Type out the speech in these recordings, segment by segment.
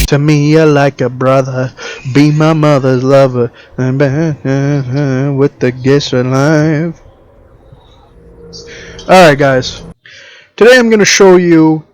To me, you're like a brother. Be my mother's lover. With the gifts of life. Alright, guys. Today I'm going to show you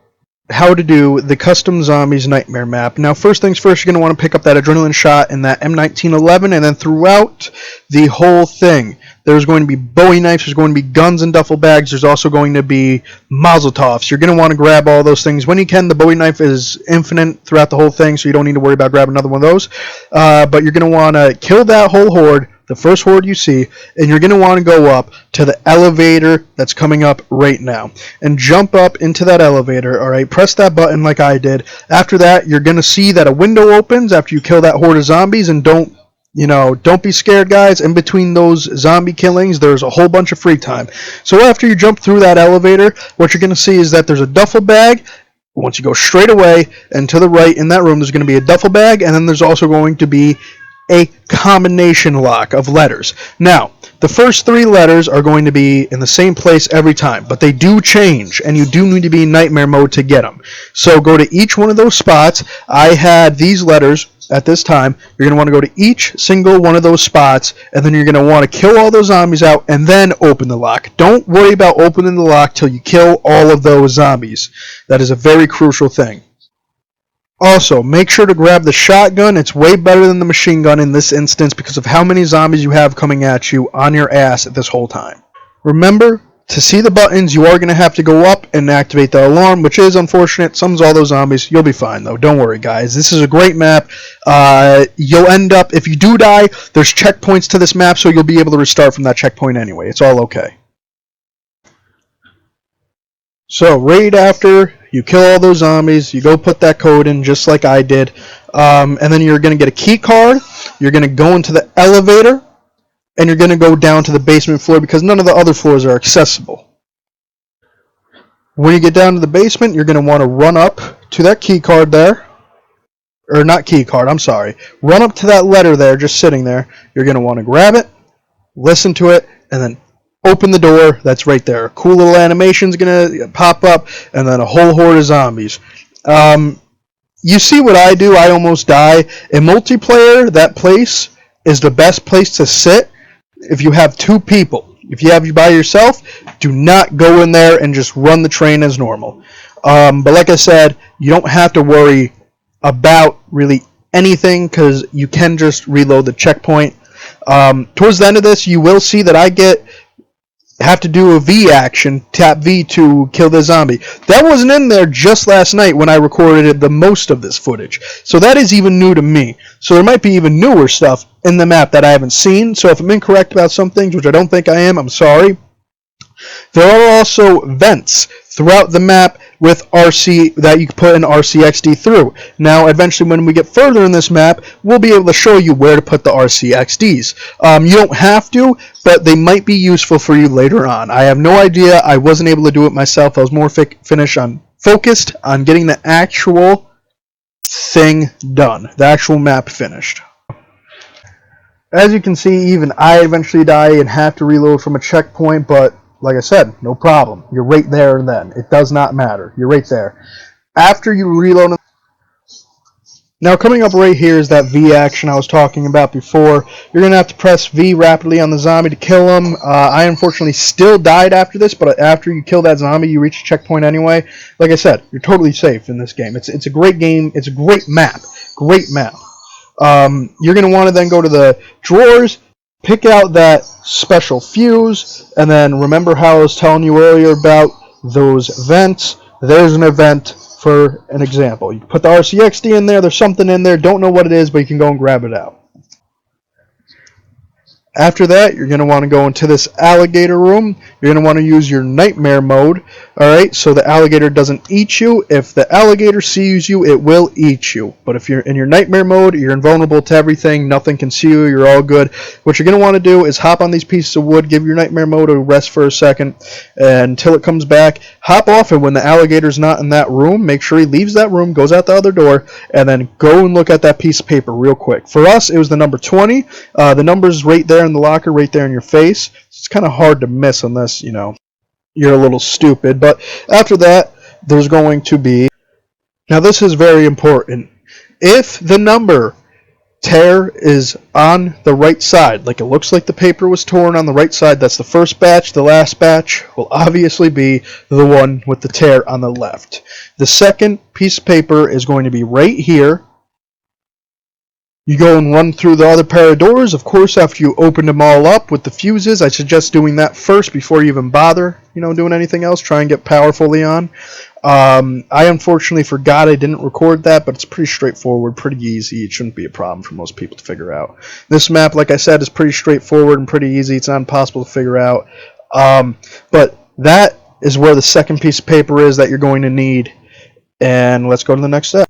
how to do the custom zombies nightmare map. Now, first things first, you're going to want to pick up that adrenaline shot and that M1911, and then throughout the whole thing, there's going to be Bowie knives, there's going to be guns and duffel bags, there's also going to be Mazel Tovs. You're going to want to grab all those things when you can. The Bowie knife is infinite throughout the whole thing, so you don't need to worry about grabbing another one of those. But you're going to want to kill that whole horde, the first horde you see, and you're going to want to go up to the elevator that's coming up right now and jump up into that elevator. Alright, press that button like I did. After that, you're going to see that a window opens after you kill that horde of zombies, and don't be scared, guys. In between those zombie killings, there's a whole bunch of free time. So after you jump through that elevator, what you're going to see is that there's a duffel bag. Once you go straight away and to the right in that room, there's going to be a duffel bag, and then there's also going to be a combination lock of letters. Now, the first 3 letters are going to be in the same place every time, but they do change, and you do need to be in nightmare mode to get them. So go to each one of those spots. I had these letters at this time. You're going to want to go to each single one of those spots, and then you're going to want to kill all those zombies out and then open the lock. Don't worry about opening the lock till you kill all of those zombies. That is a very crucial thing. Also, make sure to grab the shotgun. It's way better than the machine gun in this instance because of how many zombies you have coming at you on your ass at this whole time. Remember, to see the buttons, you are going to have to go up and activate the alarm, which is unfortunate. Summons all those zombies. You'll be fine, though. Don't worry, guys. This is a great map. You'll end up, if you do die, there's checkpoints to this map, so you'll be able to restart from that checkpoint anyway. It's all okay. So, right after you kill all those zombies, you go put that code in just like I did, and then you're going to get a key card, you're going to go into the elevator, and you're going to go down to the basement floor because none of the other floors are accessible. When you get down to the basement, you're going to want to run up to that key card there, or not key card, I'm sorry, run up to that letter there just sitting there. You're going to want to grab it, listen to it, and then open the door. That's right there. A cool little animation's gonna pop up, and then a whole horde of zombies. You see what I do? I almost die. In multiplayer, that place is the best place to sit if you have 2 people. If you have you by yourself, do not go in there and just run the train as normal. But like I said, you don't have to worry about really anything because you can just reload the checkpoint. Towards the end of this, you will see that I have to do a V action, tap V to kill the zombie. That wasn't in there just last night when I recorded the most of this footage. So that is even new to me. So there might be even newer stuff in the map that I haven't seen. So if I'm incorrect about some things, which I don't think I am, I'm sorry. There are also vents throughout the map with RC that you can put an RCXD through. Now, eventually, when we get further in this map, we'll be able to show you where to put the RCXDs. You don't have to, but they might be useful for you later on. I have no idea. I wasn't able to do it myself. I was more focused on getting the actual thing done, the actual map finished. As you can see, even I eventually die and have to reload from a checkpoint, but like I said, no problem. You're right there and then. It does not matter. You're right there. After you reload... Now, coming up right here is that V action I was talking about before. You're going to have to press V rapidly on the zombie to kill him. I unfortunately still died after this, but after you kill that zombie, you reach a checkpoint anyway. Like I said, you're totally safe in this game. It's a great game. It's a great map. Great map. You're going to want to then go to the drawers, pick out that special fuse, and then remember how I was telling you earlier about those vents. There's an event for an example. You can put the RCXD in there, there's something in there, don't know what it is, but you can go and grab it out. After that, you're going to want to go into this alligator room. You're going to want to use your nightmare mode, alright, so the alligator doesn't eat you. If the alligator sees you, it will eat you. But if you're in your nightmare mode, you're invulnerable to everything, nothing can see you, you're all good. What you're going to want to do is hop on these pieces of wood, give your nightmare mode a rest for a second until it comes back. Hop off, and when the alligator's not in that room, make sure he leaves that room, goes out the other door, and then go and look at that piece of paper real quick. For us, it was the number 20. The number's right there in the locker, right there in your face. It's kind of hard to miss unless, you're a little stupid. But after that, there's going to be... Now, this is very important. If the number tear is on the right side, like it looks like the paper was torn on the right side, that's the first batch. The last batch will obviously be the one with the tear on the left. The second piece of paper is going to be right here. You go and run through the other pair of doors. Of course, after you open them all up with the fuses, I suggest doing that first before you even bother, doing anything else. Try and get power fully on. I unfortunately forgot I didn't record that, but it's pretty straightforward, pretty easy. It shouldn't be a problem for most people to figure out. This map, like I said, is pretty straightforward and pretty easy. It's not impossible to figure out. But that is where the second piece of paper is that you're going to need. And let's go to the next step.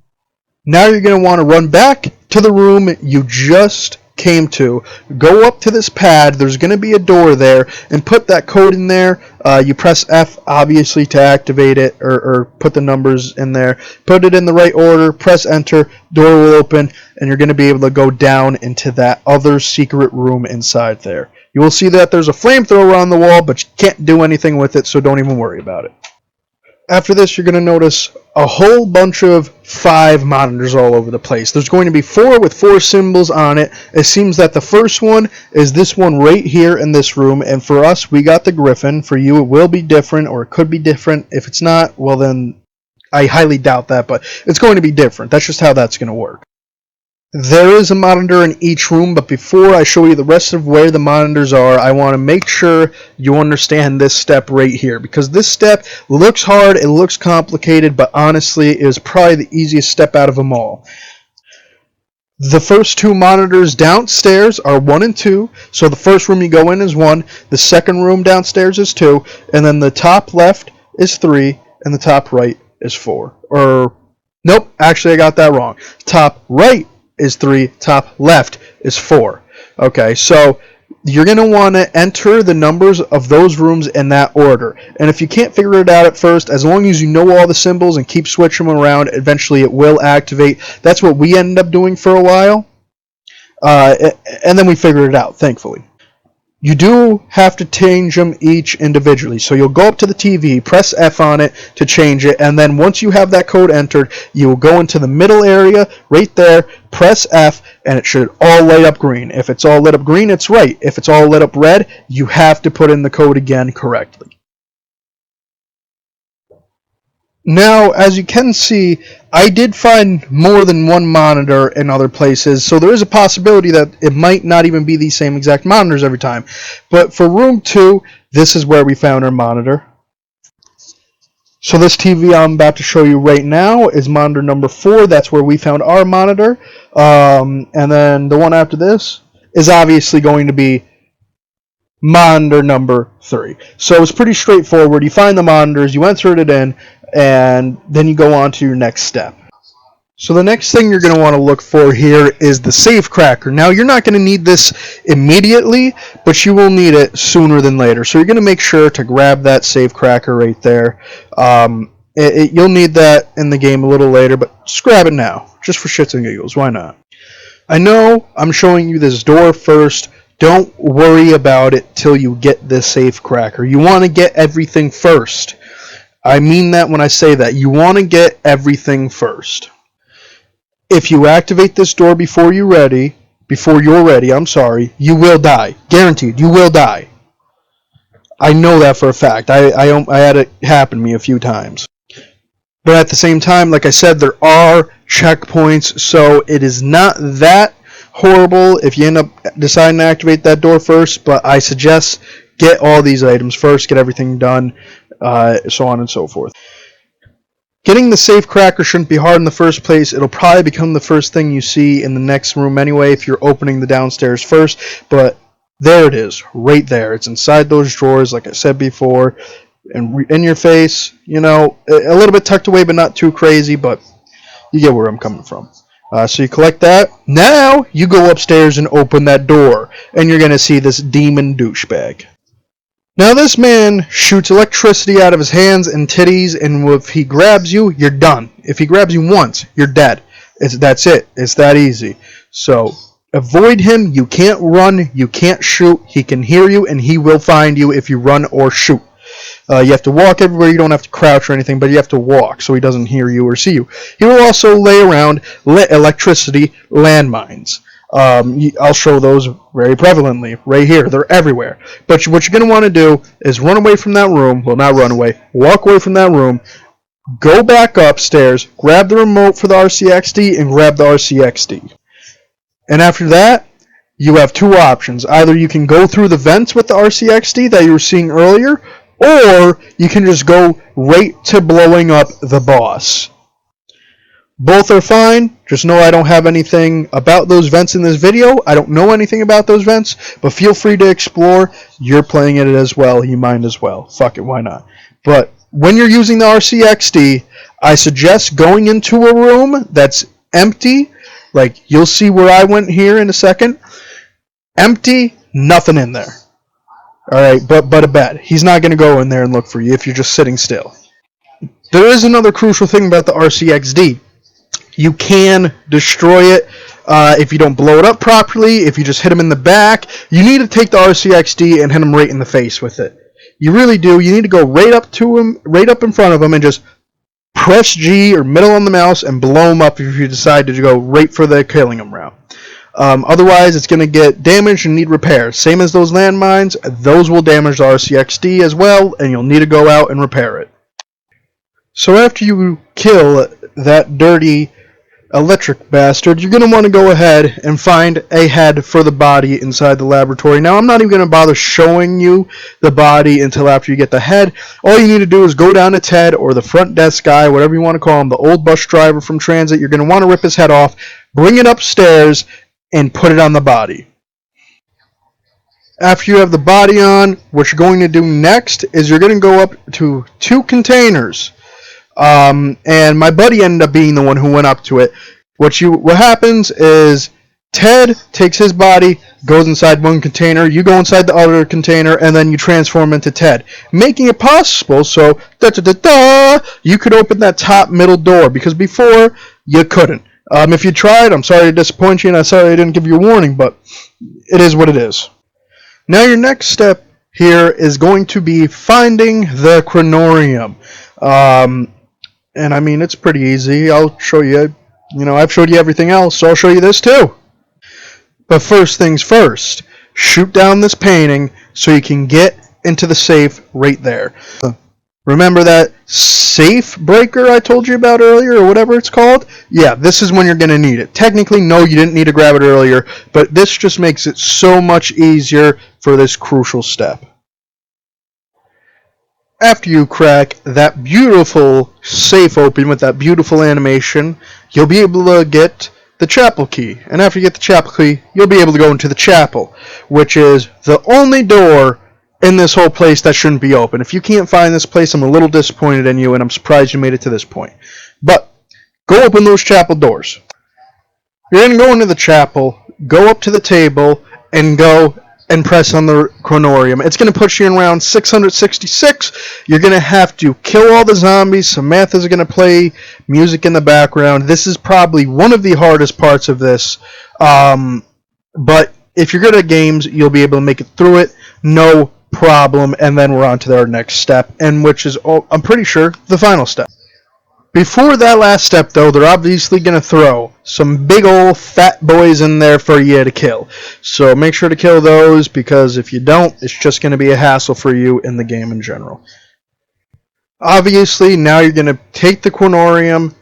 Now you're going to want to run back to the room you just came to. Go up to this pad. There's going to be a door there, and put that code in there. You press F, obviously, to activate it, or put the numbers in there. Put it in the right order. Press Enter. Door will open, and you're going to be able to go down into that other secret room inside there. You will see that there's a flamethrower on the wall, but you can't do anything with it, so don't even worry about it. After this, you're going to notice a whole bunch of 5 monitors all over the place. There's going to be 4 with 4 symbols on it. It seems that the first one is this one right here in this room, and for us, we got the Griffin. For you, it will be different, or it could be different. If it's not, well then, I highly doubt that, but it's going to be different. That's just how that's going to work. There is a monitor in each room, but before I show you the rest of where the monitors are, I want to make sure you understand this step right here, because this step looks hard, it looks complicated, but honestly it is probably the easiest step out of them all. The first 2 monitors downstairs are 1 and 2, so the first room you go in is 1, the second room downstairs is 2, and then the top left is 3, and the top right is 4. Nope, actually I got that wrong. Top right is 3, top left is 4. Okay, so you're going to want to enter the numbers of those rooms in that order. And if you can't figure it out at first, as long as you know all the symbols and keep switching them around, eventually it will activate. That's what we ended up doing for a while. And then we figured it out, thankfully. You do have to change them each individually. So you'll go up to the TV, press F on it to change it, and then once you have that code entered, you will go into the middle area right there, press F, and it should all light up green. If it's all lit up green, it's right. If it's all lit up red, you have to put in the code again correctly. Now, as you can see, I did find more than 1 monitor in other places, so there is a possibility that it might not even be these same exact monitors every time. But for room 2, this is where we found our monitor. So this TV I'm about to show you right now is monitor number 4. That's where we found our monitor. And then the one after this is obviously going to be monitor number 3. So it's pretty straightforward. You find the monitors, you enter it in, and then you go on to your next step. So the next thing you're going to want to look for here is the safe cracker. Now you're not going to need this immediately, but you will need it sooner than later. So you're going to make sure to grab that safe cracker right there. You'll need that in the game a little later, but just grab it now, just for shits and giggles. Why not? I know I'm showing you this door first. Don't worry about it till you get this safe cracker. You want to get everything first. I mean that when I say that. You want to get everything first. If you activate this door before you're ready, you will die. Guaranteed, you will die. I know that for a fact. I had it happen to me a few times. But at the same time, like I said, there are checkpoints, so it is not that horrible if you end up deciding to activate that door first, but I suggest get all these items first, get everything done, so on and so forth. Getting the safe cracker shouldn't be hard in the first place. It'll probably become the first thing you see in the next room anyway if you're opening the downstairs first, but there it is, right there. It's inside those drawers, like I said before, and in your face, a little bit tucked away, but not too crazy, but you get where I'm coming from. So you collect that. Now you go upstairs and open that door, and you're going to see this demon douchebag. Now this man shoots electricity out of his hands and titties, and if he grabs you, you're done. If he grabs you once, you're dead. That's it. It's that easy. So avoid him. You can't run. You can't shoot. He can hear you, and he will find you if you run or shoot. You have to walk everywhere. You don't have to crouch or anything, but you have to walk so he doesn't hear you or see you. He will also lay around electricity landmines. I'll show those very prevalently right here. They're everywhere. But what you're going to want to do is run away from that room. Well, not run away. Walk away from that room. Go back upstairs. Grab the remote for the RCXD and grab the RCXD. And after that, you have two options. Either you can go through the vents with the RCXD that you were seeing earlier, or you can just go right to blowing up the boss. Both are fine. Just know I don't have anything about those vents in this video. I don't know anything about those vents, but feel free to explore. You're playing it as well. You might as well. Fuck it, why not? But when you're using the RCXD, I suggest going into a room that's empty. Like, you'll see where I went here in a second. Empty, nothing in there. Alright, but a bet. He's not going to go in there and look for you if you're just sitting still. There is another crucial thing about the RCXD. You can destroy it if you don't blow it up properly, if you just hit him in the back. You need to take the RCXD and hit him right in the face with it. You really do. You need to go right up to him, right up in front of him, and just press G or middle on the mouse and blow him up if you decide to go right for the killing him route. Otherwise, it's going to get damaged and need repair. Same as those landmines, those will damage the RCXD as well, and you'll need to go out and repair it. So after you kill that dirty electric bastard, you're going to want to go ahead and find a head for the body inside the laboratory. Now, I'm not even going to bother showing you the body until after you get the head. All you need to do is go down to Ted or the front desk guy, whatever you want to call him, the old bus driver from transit. You're going to want to rip his head off, bring it upstairs, and put it on the body. After you have the body on, what you're going to do next is you're going to go up to two containers. And my buddy ended up being the one who went up to it. What happens is Ted takes his body, goes inside one container, you go inside the other container, and then you transform into Ted, making it possible so you could open that top middle door, because before you couldn't. If you tried, I'm sorry to disappoint you, and I'm sorry I didn't give you a warning, but it is what it is. Now your next step here is going to be finding the Chronorium. And I mean, it's pretty easy. I'll show you. I've showed you everything else, so I'll show you this too. But first things first, shoot down this painting so you can get into the safe right there. Remember that safe breaker I told you about earlier, or whatever it's called? Yeah, this is when you're going to need it. Technically, no, you didn't need to grab it earlier, but this just makes it so much easier for this crucial step. After you crack that beautiful safe open with that beautiful animation, you'll be able to get the chapel key. And after you get the chapel key, you'll be able to go into the chapel, which is the only door in this whole place that shouldn't be open. If you can't find this place, I'm a little disappointed in you, and I'm surprised you made it to this point. But go open those chapel doors. You're going to go into the chapel, go up to the table, and go and press on the Chronorium. It's going to put you in round 666. You're going to have to kill all the zombies. Samantha's going to play music in the background. This is probably one of the hardest parts of this. But if you're good at games, you'll be able to make it through it. No problem. And then we're on to our next step, and which is, I'm pretty sure, the final step. Before that last step, though, they're obviously going to throw some big old fat boys in there for you to kill. So make sure to kill those, because if you don't, it's just going to be a hassle for you in the game in general. Obviously, now you're going to take the Chronorium,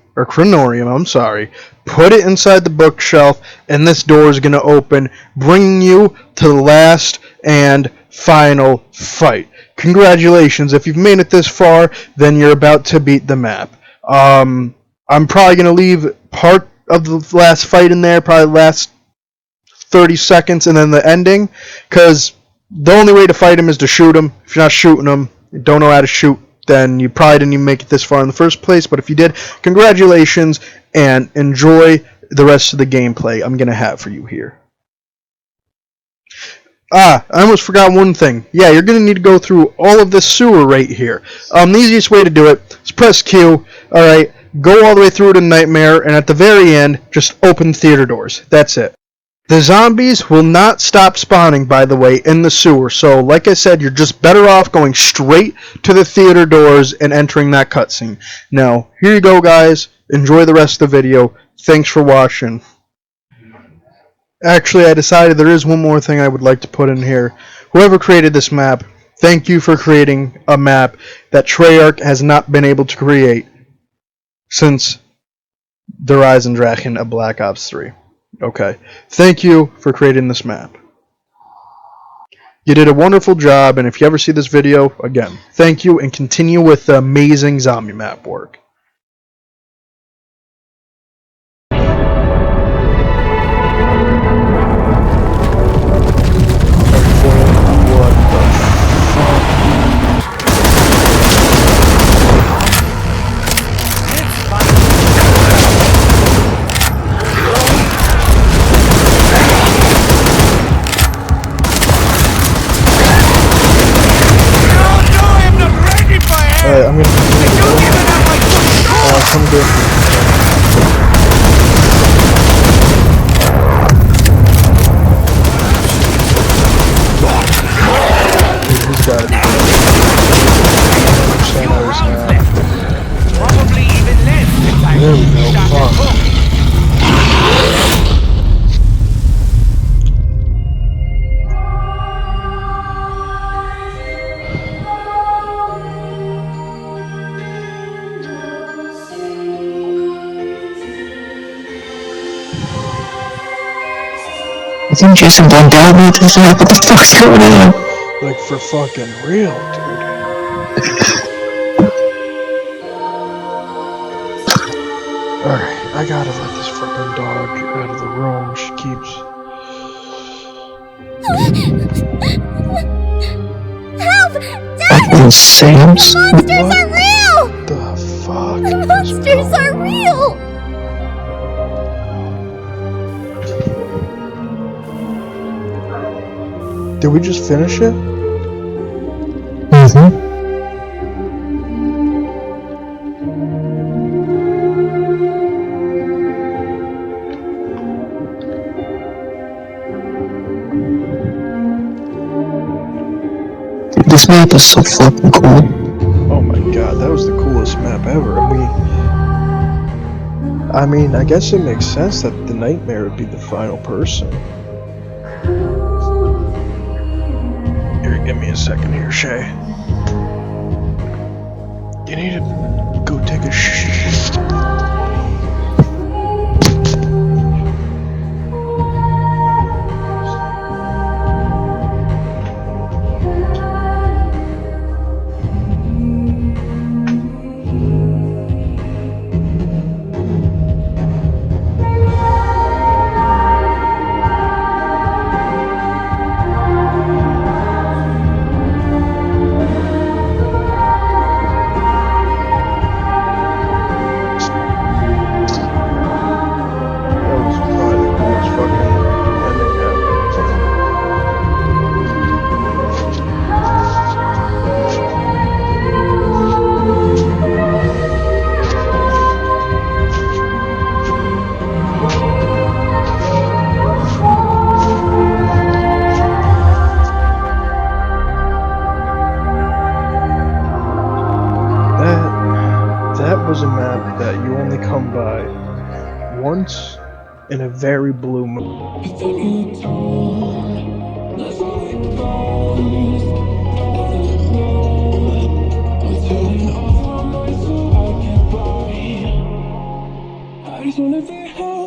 put it inside the bookshelf, and this door is going to open, bringing you to the last and final fight. Congratulations, if you've made it this far, then you're about to beat the map. I'm probably going to leave part of the last fight in there, probably the last 30 seconds, and then the ending, because the only way to fight him is to shoot him. If you're not shooting him, you don't know how to shoot, then you probably didn't even make it this far in the first place. But if you did, congratulations, and enjoy the rest of the gameplay I'm going to have for you here. I almost forgot one thing. Yeah, you're going to need to go through all of this sewer right here. The easiest way to do it is press Q. Alright, go all the way through to Nightmare, and at the very end, just open theater doors. That's it. The zombies will not stop spawning, by the way, in the sewer. So, like I said, you're just better off going straight to the theater doors and entering that cutscene. Now, here you go, guys. Enjoy the rest of the video. Thanks for watching. Actually, I decided there is one more thing I would like to put in here. Whoever created this map, thank you for creating a map that Treyarch has not been able to create since the Rise and Dragon of Black Ops 3. Okay. Thank you for creating this map. You did a wonderful job, and if you ever see this video, again, thank you, and continue with the amazing zombie map work. I'm gonna come good. He's got it. Probably even less. There we go. Fuck. I think Jason blanked out with this map. What the fuck's going on? Like, for fucking real, dude. Alright, I gotta let this fucking dog out of the room. She keeps... Help! Fucking Sam's? The monsters What are real! the fuck? The monsters are real! Did we just finish it? Mm-hmm. This map is so fucking cool. Oh my god, that was the coolest map ever. I mean, I guess it makes sense that the Nightmare would be the final person. Here, give me a second here, Shay. You need to go take a shit. That was a map that you only come by once in a very blue moon. I just wanna be home.